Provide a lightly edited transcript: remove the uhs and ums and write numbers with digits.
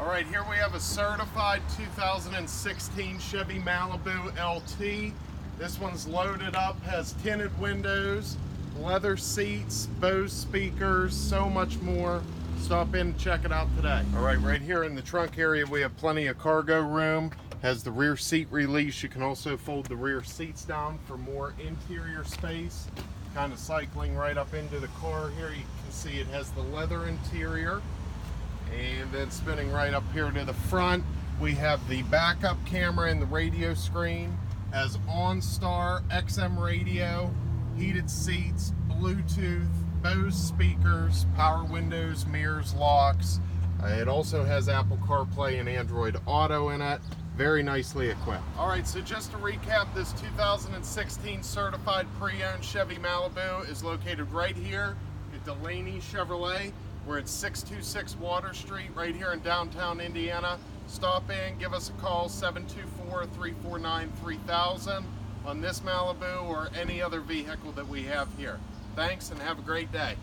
All right, here we have a certified 2016 Chevy Malibu LT. This one's loaded up, has tinted windows, leather seats, Bose speakers, so much more. Stop in and check it out today. All right, right here in the trunk area, we have plenty of cargo room. Has the rear seat release. You can also fold the rear seats down for more interior space. Kind of cycling right up into the car here, you can see it has the leather interior. And then spinning right up here to the front, we have the backup camera and the radio screen. Has OnStar, XM radio, heated seats, Bluetooth, Bose speakers, power windows, mirrors, locks. It also has Apple CarPlay and Android Auto in it. Very nicely equipped. All right, so just to recap, this 2016 certified pre-owned Chevy Malibu is located right here at Delaney Chevrolet. We're at 626 Water Street, right here in downtown Indiana. Stop in, give us a call, 724-349-3000 on this Malibu or any other vehicle that we have here. Thanks and have a great day.